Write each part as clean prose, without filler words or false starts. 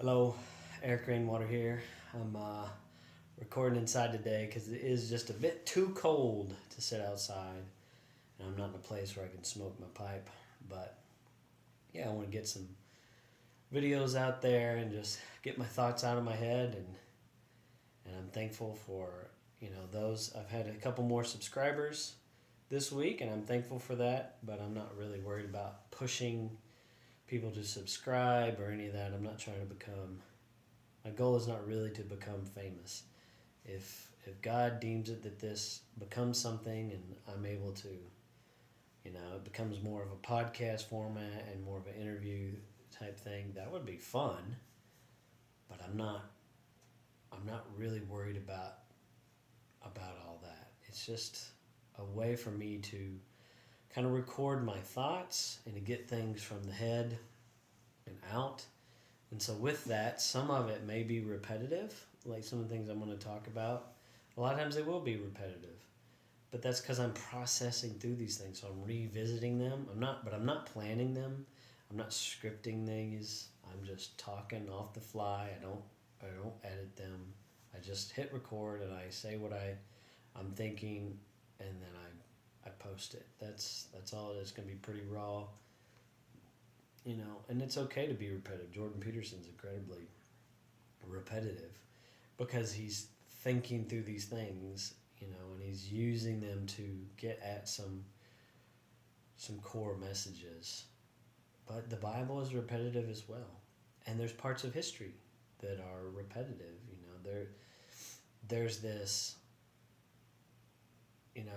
Hello, Eric Rainwater here. I'm recording inside today because it is just a bit too cold to sit outside, and I'm not in a place where I can smoke my pipe. But yeah, I want to get some videos out there and just get my thoughts out of my head, and I'm thankful for those. I've had a couple more subscribers this week, and I'm thankful for that. But I'm not really worried about pushing people to subscribe or any of that. I'm not trying to become. My goal is not really to become famous. If God deems it that this becomes something and I'm able to, it becomes more of a podcast format and more of an interview type thing, that would be fun. But I'm not. I'm not really worried about all that. It's just a way for me to kind of record my thoughts and to get things from the head and out. And so with that, some of it may be repetitive, like some of the things I'm going to talk about. A lot of times they will be repetitive, but that's because I'm processing through these things. So I'm revisiting them. I'm not planning them. I'm not scripting these. I'm just talking off the fly. I don't edit them. I just hit record and I say what I'm thinking, and then I post it. That's all it is. It's gonna be pretty raw, and it's okay to be repetitive. Jordan Peterson's incredibly repetitive because he's thinking through these things, and he's using them to get at some core messages. But the Bible is repetitive as well, and there's parts of history that are repetitive. There's this.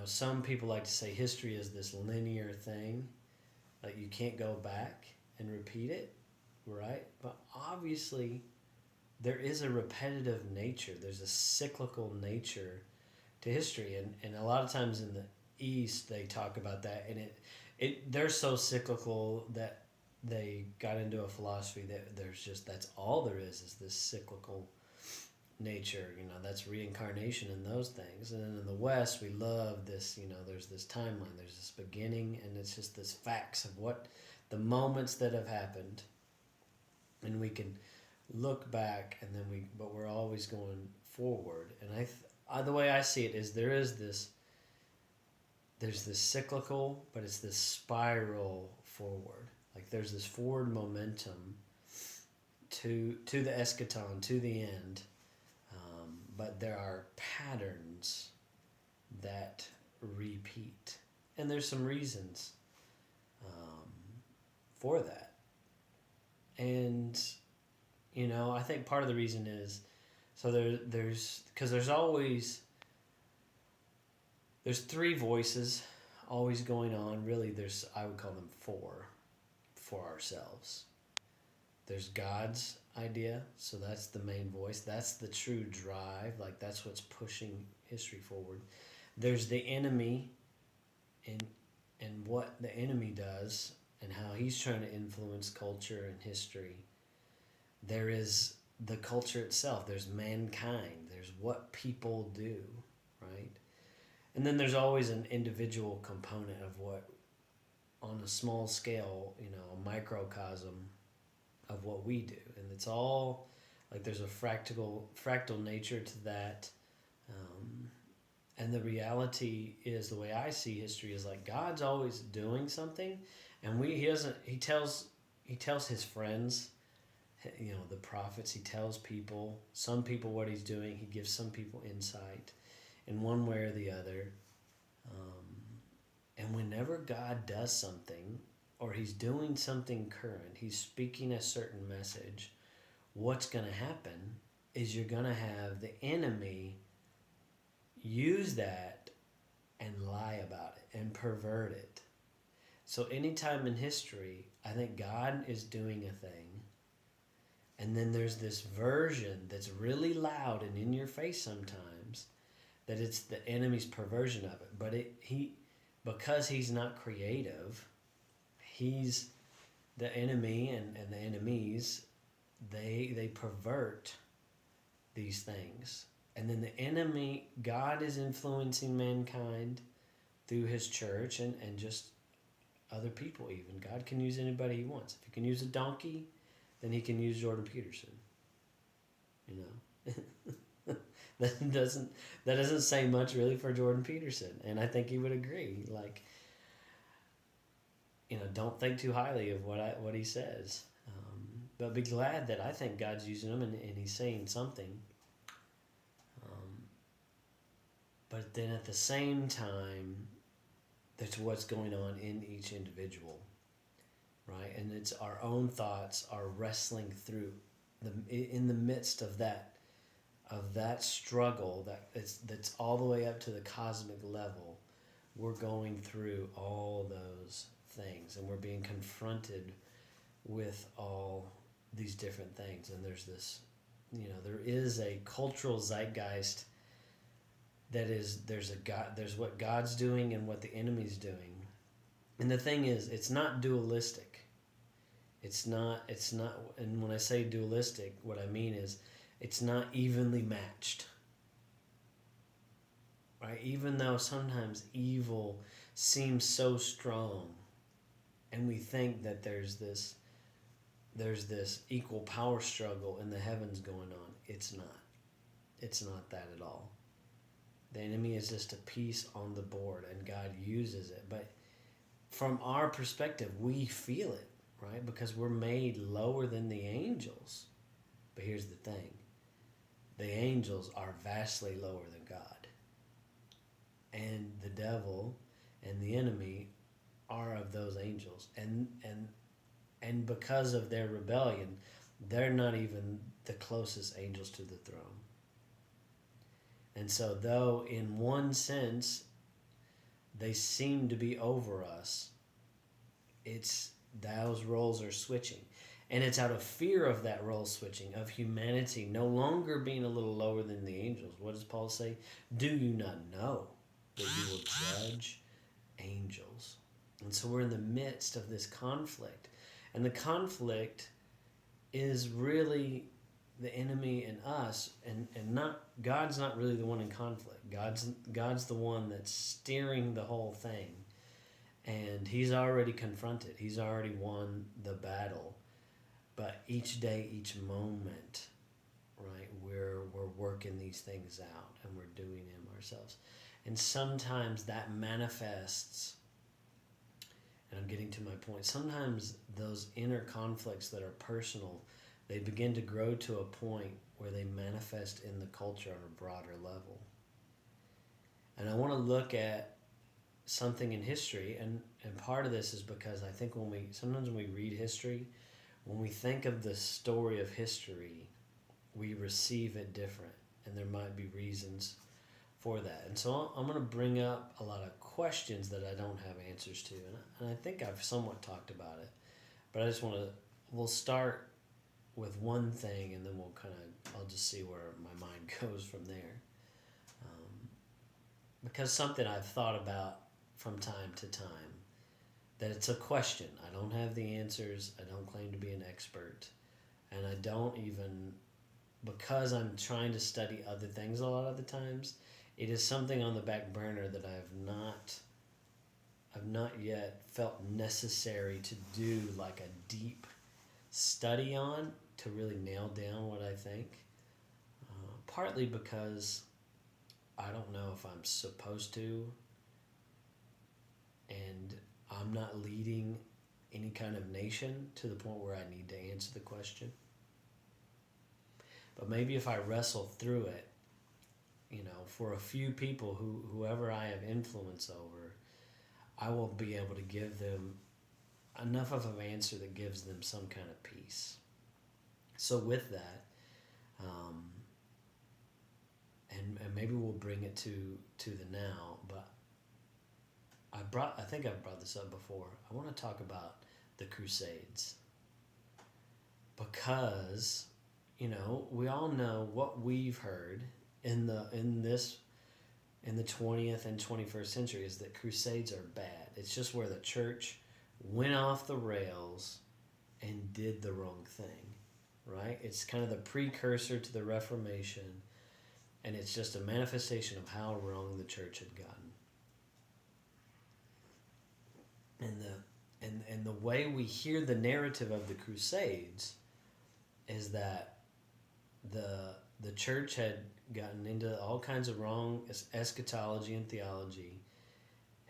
Some people like to say history is this linear thing, like you can't go back and repeat it, right? But obviously, there is a repetitive nature. There's a cyclical nature to history, and a lot of times in the East they talk about that, and they're so cyclical that they got into a philosophy that that's all there is this cyclical nature. That's reincarnation and those things. And then in the West, we love this. There's this timeline. There's this beginning, and it's just this facts of what the moments that have happened, and we can look back, and then but we're always going forward. And the way I see it is there's this cyclical, but it's this spiral forward. Like there's this forward momentum to the eschaton, to the end. But there are patterns that repeat, and there's some reasons for that. And I think part of the reason is so there's because there's three voices always going on. Really, I would call them four for ourselves. There's God's idea, so that's the main voice. That's the true drive. Like that's what's pushing history forward. There's the enemy, and what the enemy does, and how he's trying to influence culture and history. There is the culture itself. There's mankind. There's what people do, right? And then there's always an individual component of what, on a small scale, a microcosm of what we do, and it's all like there's a fractal nature to that. And the reality is, the way I see history is like God's always doing something, and he tells his friends, the prophets, he tells some people what he's doing. He gives some people insight in one way or the other. And whenever God does something, or he's doing something current, he's speaking a certain message, what's going to happen is you're going to have the enemy use that and lie about it and pervert it. So anytime in history, I think God is doing a thing, and then there's this version that's really loud and in your face sometimes, that it's the enemy's perversion of it. But because he's not creative, he's the enemy, and the enemies, they pervert these things. And then the enemy, God is influencing mankind through his church and just other people even. God can use anybody he wants. If he can use a donkey, then he can use Jordan Peterson. You know, that doesn't say much really for Jordan Peterson, and I think he would agree. Like, don't think too highly of what he says, but be glad that I think God's using him and he's saying something. But then at the same time, that's what's going on in each individual, right? And it's our own thoughts are wrestling through in the midst of that struggle that's all the way up to the cosmic level. We're going through all those things, and we're being confronted with all these different things. And there's this, there is a cultural zeitgeist there's what God's doing and what the enemy's doing. And the thing is, it's not dualistic. It's not, and when I say dualistic, what I mean is it's not evenly matched. Right? Even though sometimes evil seems so strong and we think that there's this equal power struggle in the heavens going on, it's not. It's not that at all. The enemy is just a piece on the board, and God uses it. But from our perspective, we feel it, right? Because we're made lower than the angels. But here's the thing. The angels are vastly lower than God. And the devil and the enemy are of those angels. And because of their rebellion, they're not even the closest angels to the throne. And so, though in one sense they seem to be over us, it's those roles are switching. And it's out of fear of that role switching, of humanity no longer being a little lower than the angels. What does Paul say? Do you not know that you will judge angels? And so we're in the midst of this conflict. And the conflict is really the enemy and us, and not God's not really the one in conflict. God's the one that's steering the whole thing, and he's already confronted. He's already won the battle. But each day, each moment, right, we're working these things out, and we're doing them ourselves. And sometimes that manifests, and I'm getting to my point, sometimes those inner conflicts that are personal, they begin to grow to a point where they manifest in the culture on a broader level. And I want to look at something in history, and part of this is because I think sometimes when we read history, when we think of the story of history, we receive it different, and there might be reasons for that. And so I'm going to bring up a lot of questions that I don't have answers to, and I think I've somewhat talked about it, but we'll start with one thing, and then I'll just see where my mind goes from there. Because something I've thought about from time to time, that it's a question. I don't have the answers. I don't claim to be an expert. And I don't even, because I'm trying to study other things a lot of the times, it is something on the back burner that I've not yet felt necessary to do like a deep study on to really nail down what I think. Partly because I don't know if I'm supposed to, and I'm not leading any kind of nation to the point where I need to answer the question. But maybe if I wrestle through it, for a few people whoever I have influence over, I will be able to give them enough of an answer that gives them some kind of peace. So with that, and maybe we'll bring it to the now, but I think I've brought this up before. I want to talk about the Crusades, because we all know what we've heard in the 20th and 21st century is that Crusades are bad. It's just where the church went off the rails and did the wrong thing, right? It's kind of the precursor to the Reformation, and it's just a manifestation of how wrong the church had gotten. And the way we hear the narrative of the Crusades is that the the church had gotten into all kinds of wrong eschatology and theology,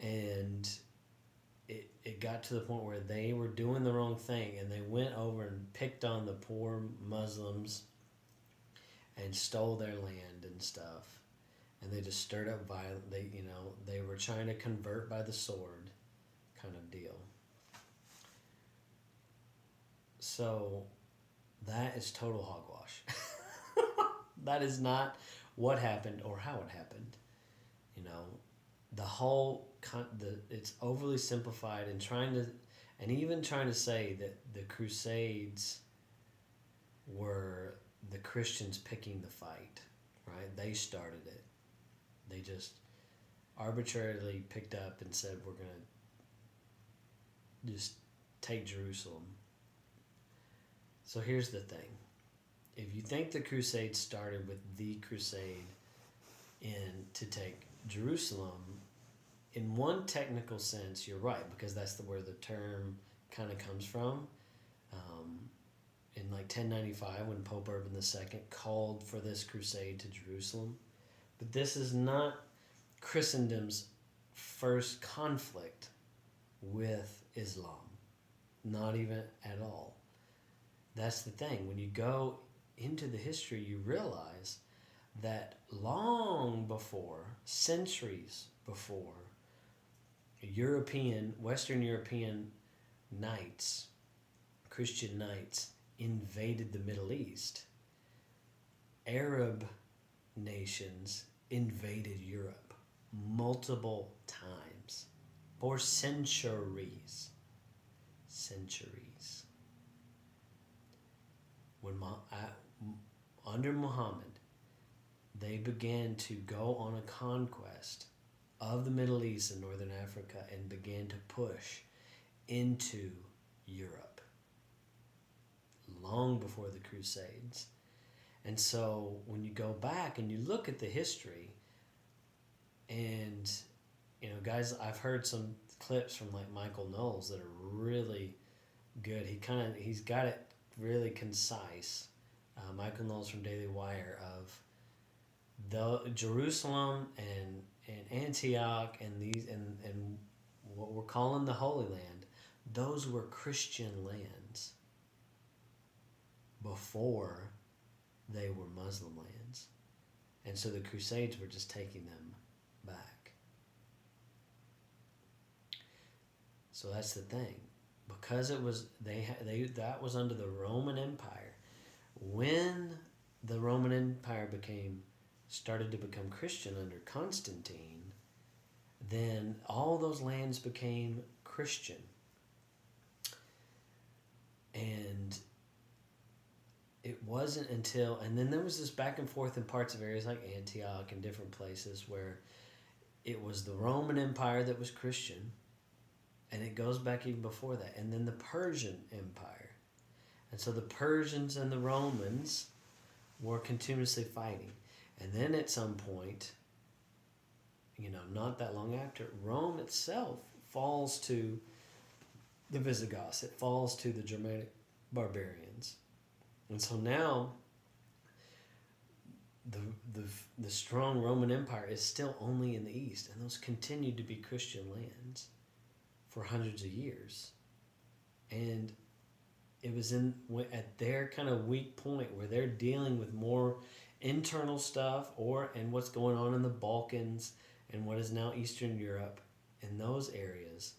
and it got to the point where they were doing the wrong thing, and they went over and picked on the poor Muslims and stole their land and stuff, and they just stirred up violence. They were trying to convert by the sword, kind of deal. So that is total hogwash. That is not what happened or how it happened. The whole it's overly simplified and even trying to say that the Crusades were the Christians picking the fight, right? They started it. They just arbitrarily picked up and said, we're going to just take Jerusalem. So here's the thing. If you think the Crusades started with the crusade to take Jerusalem, in one technical sense, you're right, because that's where the term kind of comes from. In 1095, when Pope Urban II called for this crusade to Jerusalem. But this is not Christendom's first conflict with Islam. Not even at all. That's the thing. When you go into the history, you realize that long before, centuries before, Western European knights, Christian knights, invaded the Middle East, Arab nations invaded Europe multiple times for centuries. Under Muhammad, they began to go on a conquest of the Middle East and Northern Africa and began to push into Europe long before the Crusades. And so when you go back and you look at the history, and guys, I've heard some clips from Michael Knowles that are really good. He's got it really concise. Michael Knowles from Daily Wire, of the Jerusalem and Antioch and what we're calling the Holy Land, those were Christian lands before they were Muslim lands. And so the Crusades were just taking them back. So that's the thing. Because it was that was under the Roman Empire. When the Roman Empire started to become Christian under Constantine, then all those lands became Christian. And it wasn't until, and then there was this back and forth in parts of areas like Antioch and different places where it was the Roman Empire that was Christian, and it goes back even before that, and then the Persian Empire. And so the Persians and the Romans were continuously fighting. And then at some point, not that long after, Rome itself falls to the Visigoths. It falls to the Germanic barbarians. And so now the strong Roman Empire is still only in the east, and those continued to be Christian lands for hundreds of years. And it was at their kind of weak point where they're dealing with more internal stuff and what's going on in the Balkans and what is now Eastern Europe, in those areas,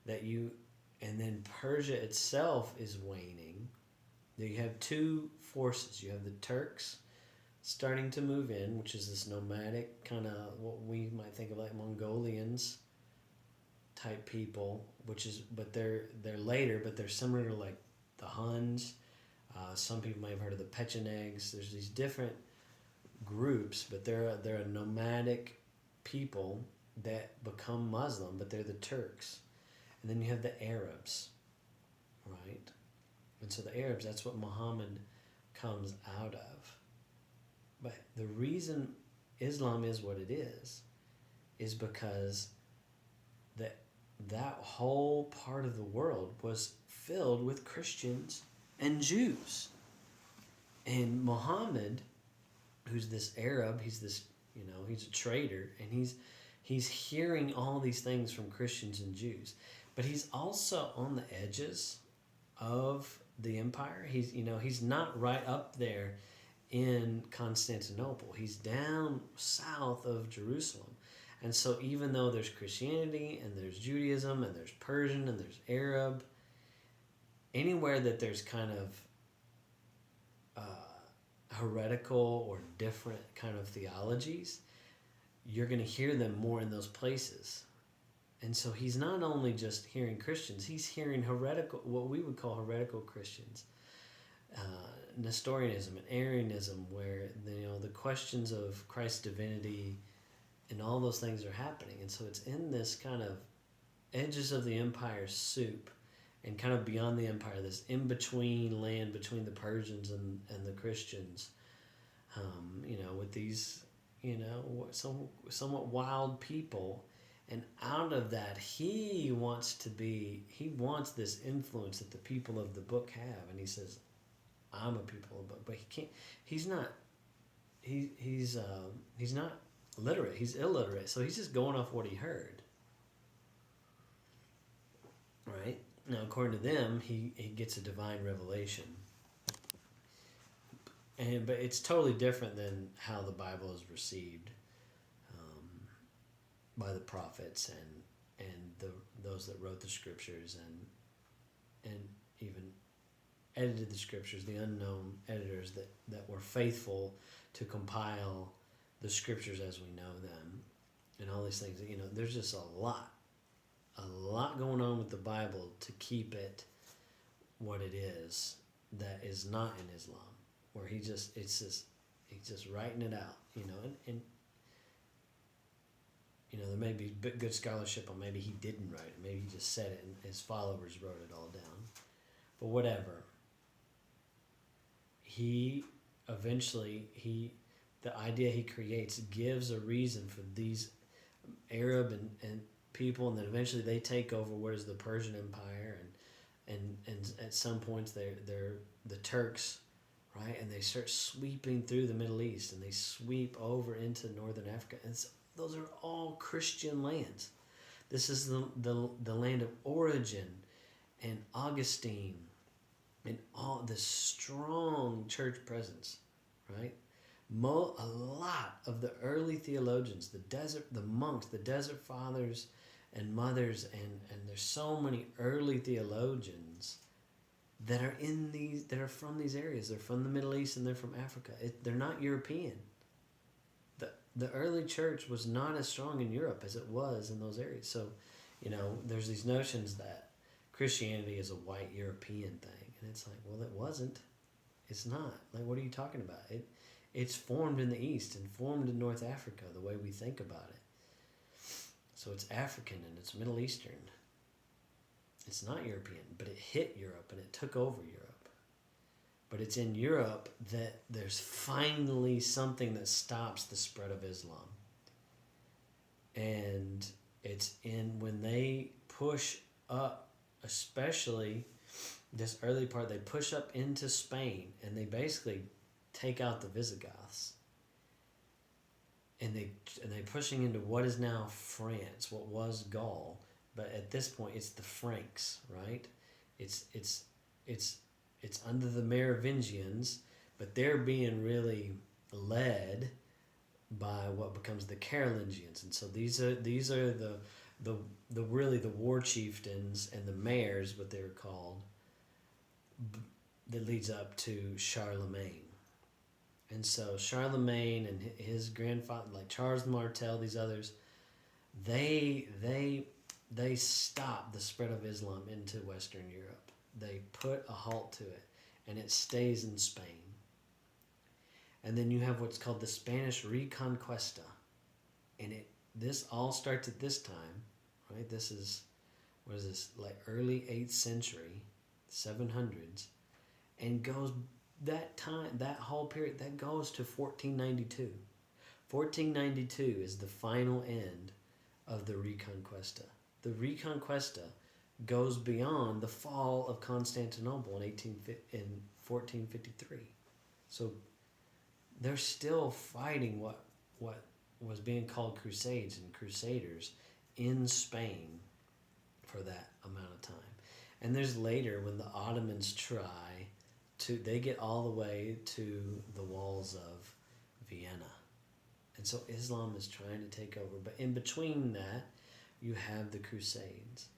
and then Persia itself is waning. You have two forces. You have the Turks starting to move in, which is this nomadic kind of what we might think of like Mongolians type people, but they're later, but they're similar to like the Huns. Some people may have heard of the Pechenegs. There's these different groups, but they're a nomadic people that become Muslim, but they're the Turks. And then you have the Arabs, right? And so the Arabs, that's what Muhammad comes out of. But the reason Islam is what it is because that whole part of the world was filled with Christians and Jews. And Muhammad who's this Arab. He's this, he's a trader, and he's hearing all these things from Christians and Jews, but he's also on the edges of the empire. He's not right up there in Constantinople. He's down south of Jerusalem. And so even though there's Christianity and there's Judaism and there's Persian and there's Arab, anywhere that there's kind of heretical or different kind of theologies, you're going to hear them more in those places. And so he's not only just hearing Christians, he's hearing what we would call heretical Christians. Nestorianism and Arianism, where the questions of Christ's divinity and all those things are happening. And so it's in this kind of edges of the empire soup, and kind of beyond the empire, this in-between land between the Persians and the Christians, with these, somewhat wild people. And out of that, he wants this influence that the people of the book have. And he says, I'm a people of the book. But he's not literate. He's illiterate. So he's just going off what he heard. Right? Now, according to them, he gets a divine revelation. But it's totally different than how the Bible is received by the prophets and those that wrote the scriptures and even edited the scriptures, the unknown editors that were faithful to compile the scriptures as we know them, and all these things. There's just a lot going on with the Bible to keep it what it is that is not in Islam, where he's just writing it out, and there may be good scholarship on maybe he didn't write it, maybe he just said it and his followers wrote it all down, but whatever. The idea he creates gives a reason for these Arab and people, and then eventually they take over what is the Persian Empire, and at some points they're the Turks, right? And they start sweeping through the Middle East, and they sweep over into northern Africa, and those are all Christian lands. This is the land of Origen and Augustine and all this strong church presence, right? A lot of the early theologians, the monks, the desert fathers and mothers, and there's so many early theologians that are from these areas. They're from the Middle East and they're from Africa. They're not European. The early church was not as strong in Europe as it was in those areas. So, there's these notions that Christianity is a white European thing, and it's like, well, it wasn't. It's not. Like, what are you talking about? It's formed in the East and formed in North Africa, the way we think about it. So it's African and it's Middle Eastern. It's not European, but it hit Europe and it took over Europe. But it's in Europe that there's finally something that stops the spread of Islam. And it's when they push up, especially this early part, they push up into Spain and they basically take out the Visigoths, and they're pushing into what is now France, what was Gaul, but at this point it's the Franks, right? It's under the Merovingians, but they're being really led by what becomes the Carolingians, and so these are the really the war chieftains and the mayors, what they were called, that leads up to Charlemagne. And so Charlemagne and his grandfather, like Charles Martel, these others, they stopped the spread of Islam into Western Europe. They put a halt to it, and it stays in Spain. And then you have what's called the Spanish Reconquista, and this all starts at this time, right? This is, what is this, like early 8th century, 700s, and goes that whole period, that goes to 1492. 1492 is the final end of the Reconquista. The Reconquista goes beyond the fall of Constantinople in 1453. So they're still fighting what was being called crusades and crusaders in Spain for that amount of time. And there's later when the Ottomans try to, they get all the way to the walls of Vienna. And so Islam is trying to take over. But in between that, you have the Crusades.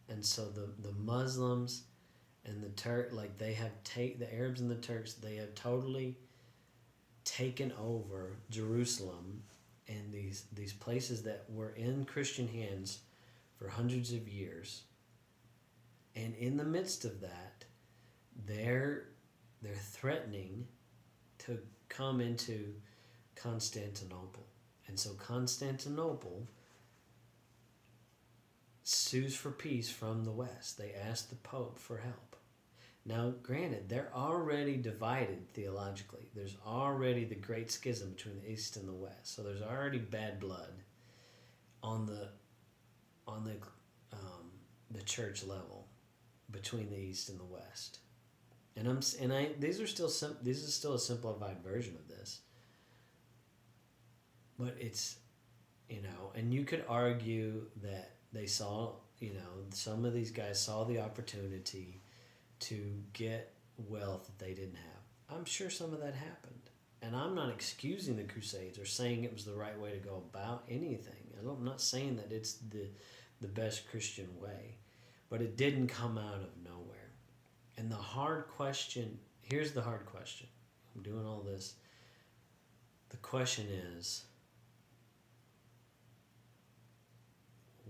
And so the Muslims and the Turk, like they have the Arabs and the Turks, they have totally taken over Jerusalem and these places that were in Christian hands for hundreds of years. And in the midst of that, they're threatening to come into Constantinople. And so Constantinople sues for peace from the West. They ask the Pope for help. Now, granted, they're already divided theologically. There's already the great schism between the East and the West. So there's already bad blood on the church level between the East and the West. These are still a simplified version of this. But it's, and you could argue that they saw, some of these guys saw the opportunity to get wealth that they didn't have. I'm sure some of that happened. And I'm not excusing the Crusades or saying it was the right way to go about anything. I'm not saying that it's the best Christian way. But it didn't come out of nowhere. And the hard question, here's the hard question. I'm doing all this. The question is,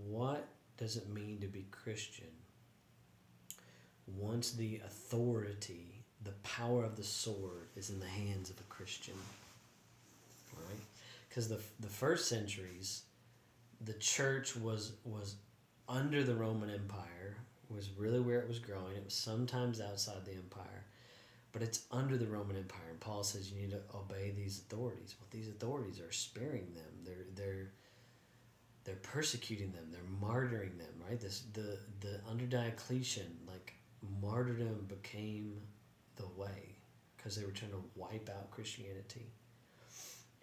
what does it mean to be Christian once the authority, the power of the sword is in the hands of a Christian? Right? Because the first centuries, the church was under the Roman Empire, was really where it was growing. It was sometimes outside the empire, but it's under the Roman Empire. And Paul says you need to obey these authorities. Well, these authorities are sparing them. They're persecuting them. They're martyring them. Right? The under Diocletian, like martyrdom became the way because they were trying to wipe out Christianity.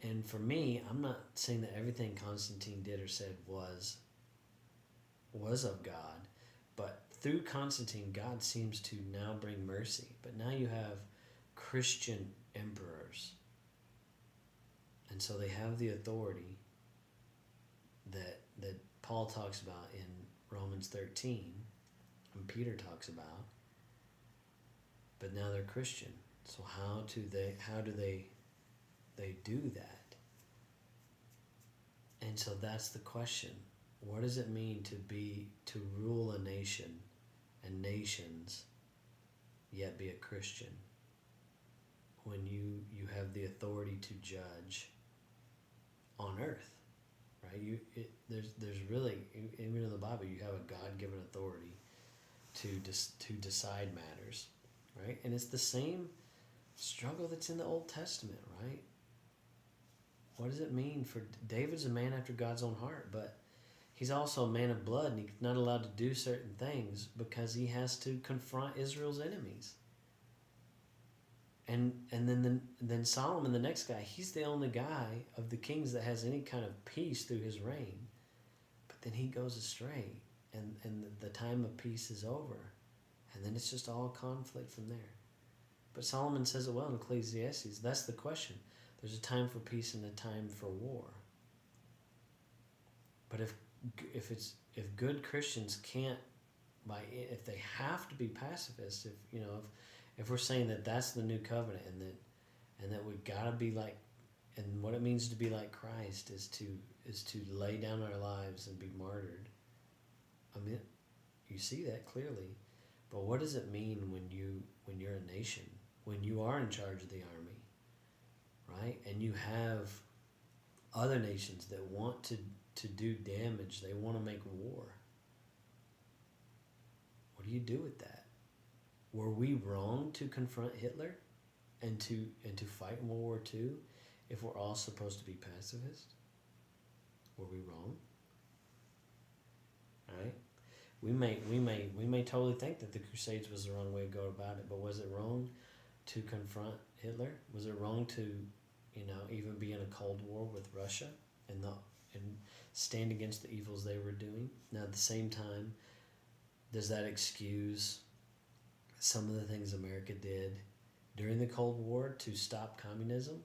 And for me, I'm not saying that everything Constantine did or said was of God, but through Constantine, God seems to now bring mercy. But now you have Christian emperors, and so they have the authority that Paul talks about in Romans 13, and Peter talks about. But now they're Christian. So how do they do that? And so that's the question. What does it mean to rule a nation and nations, yet be a Christian? When you have the authority to judge on earth, right? There's really, even in the Bible, you have a God-given authority to decide matters, right? And it's the same struggle that's in the Old Testament, right? What does it mean for David's a man after God's own heart, but he's also a man of blood, and he's not allowed to do certain things because he has to confront Israel's enemies. And then Solomon, the next guy, he's the only guy of the kings that has any kind of peace through his reign. But then he goes astray, and the time of peace is over. And then it's just all conflict from there. But Solomon says it well in Ecclesiastes. That's the question. There's a time for peace and a time for war. But if good Christians can't, if they have to be pacifists, if we're saying that that's the new covenant and that we've got to be like, and what it means to be like Christ is to lay down our lives and be martyred. I mean, you see that clearly. But what does it mean when you're a nation, when you are in charge of the army, right? And you have other nations that want to do damage, they want to make war. What do you do with that? Were we wrong to confront Hitler and to fight in World War II if we're all supposed to be pacifists? Were we wrong? Right? We may totally think that the Crusades was the wrong way to go about it, but was it wrong to confront Hitler? Was it wrong to even be in a Cold War with Russia and stand against the evils they were doing. Now, at the same time, does that excuse some of the things America did during the Cold War to stop communism?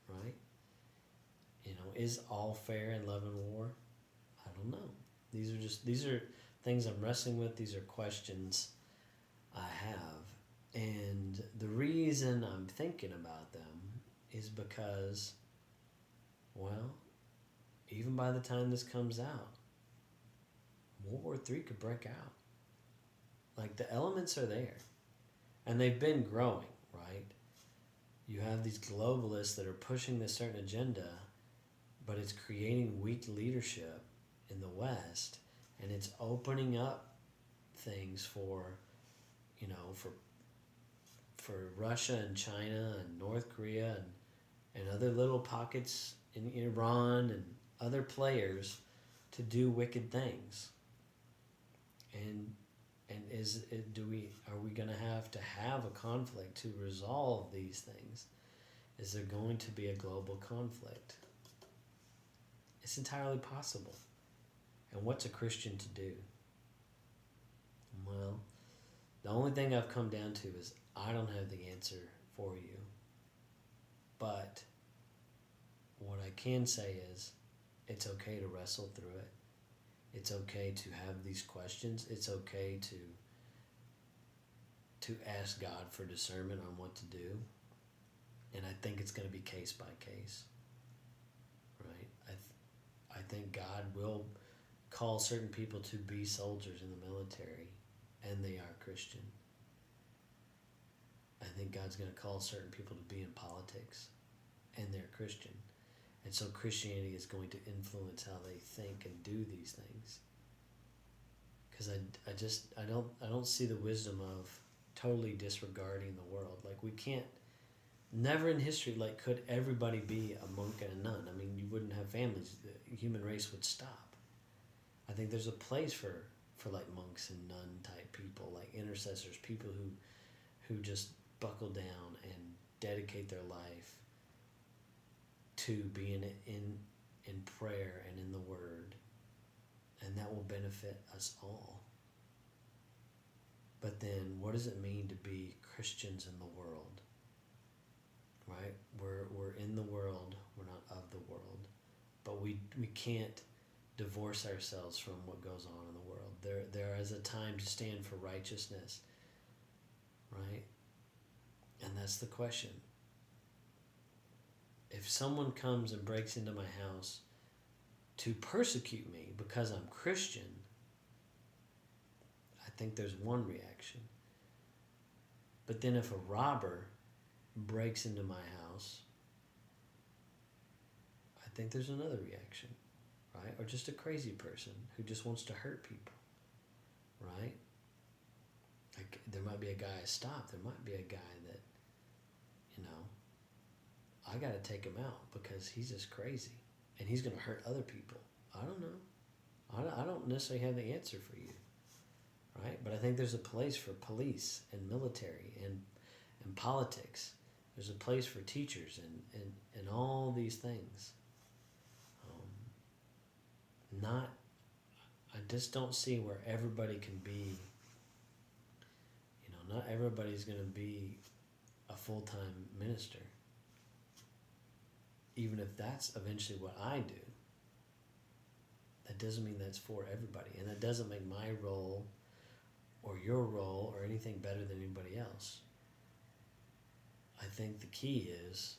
Right? Is all fair in love and war? I don't know. These are things I'm wrestling with. These are questions I have. And the reason I'm thinking about them is because, well, even by the time this comes out, World War III could break out. Like, the elements are there. And they've been growing, right? You have these globalists that are pushing this certain agenda, but it's creating weak leadership in the West, and it's opening up things for Russia and China and North Korea and other little pockets in Iran and other players to do wicked things. And are we going to have a conflict to resolve these things? Is there going to be a global conflict? It's entirely possible. And what's a Christian to do? Well, the only thing I've come down to is I don't have the answer for you. But what I can say is it's okay to wrestle through it. It's okay to have these questions. It's okay to ask God for discernment on what to do. And I think it's going to be case by case. Right? I think God will call certain people to be soldiers in the military, and they are Christian. I think God's going to call certain people to be in politics, and they're Christian. And so Christianity is going to influence how they think and do these things. Because I don't see the wisdom of totally disregarding the world. Like, we can't, never in history, like, could everybody be a monk and a nun? I mean, you wouldn't have families. The human race would stop. I think there's a place for like monks and nun type people, like intercessors, people who just buckle down and dedicate their life to being in prayer and in the Word, and that will benefit us all. But then, what does it mean to be Christians in the world? Right? We're in the world. We're not of the world, but we can't divorce ourselves from what goes on in the world. There is a time to stand for righteousness, right? And that's the question. If someone comes and breaks into my house to persecute me because I'm Christian, I think there's one reaction. But then if a robber breaks into my house, I think there's another reaction, right? Or just a crazy person who just wants to hurt people, right? Like, there might be a guy I stop. There might be a guy that, I got to take him out because he's just crazy and he's going to hurt other people. I don't know. I don't necessarily have the answer for you, right? But I think there's a place for police and military and politics. There's a place for teachers and all these things. I just don't see where everybody can be, not everybody's going to be a full-time minister. Even if that's eventually what I do, that doesn't mean that's for everybody. And that doesn't make my role or your role or anything better than anybody else. I think the key is,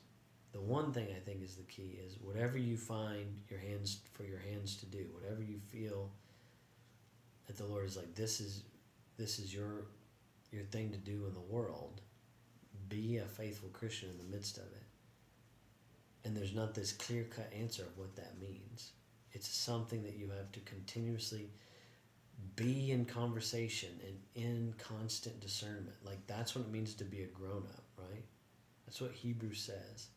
the one thing I think is the key is, whatever you find your hands to do, whatever you feel that the Lord is like, this is your thing to do in the world, be a faithful Christian in the midst of it. And there's not this clear-cut answer of what that means. It's something that you have to continuously be in conversation and in constant discernment. Like, that's what it means to be a grown-up, right? That's what Hebrews says.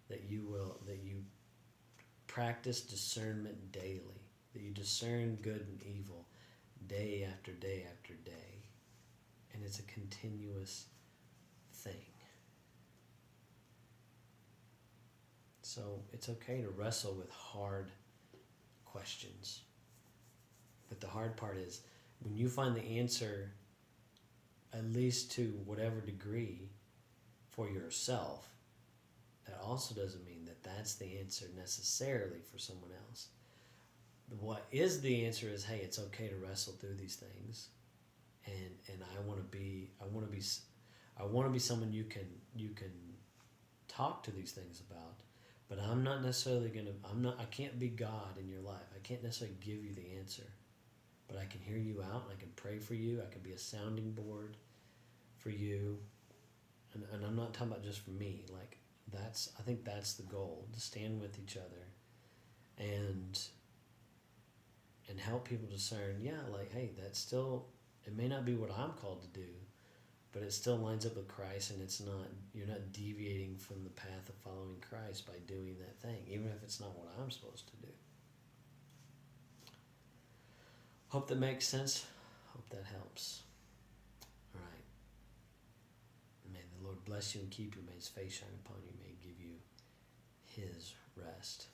That you practice discernment daily. That you discern good and evil day after day after day. And it's a continuous thing. So it's okay to wrestle with hard questions. But the hard part is when you find the answer, at least to whatever degree, for yourself, that also doesn't mean that that's the answer necessarily for someone else. What is the answer is, hey, it's okay to wrestle through these things, and I want to be someone you can talk to these things about. But I'm not necessarily I can't be God in your life. I can't necessarily give you the answer. But I can hear you out, and I can pray for you. I can be a sounding board for you. And I'm not talking about just for me. Like, I think that's the goal, to stand with each other and help people discern, like, hey, that's still, it may not be what I'm called to do, but it still lines up with Christ, and you're not deviating from the path of following Christ by doing that thing, even if it's not what I'm supposed to do. Hope that makes sense. Hope that helps. All right. May the Lord bless you and keep you. May his face shine upon you. May he give you his rest.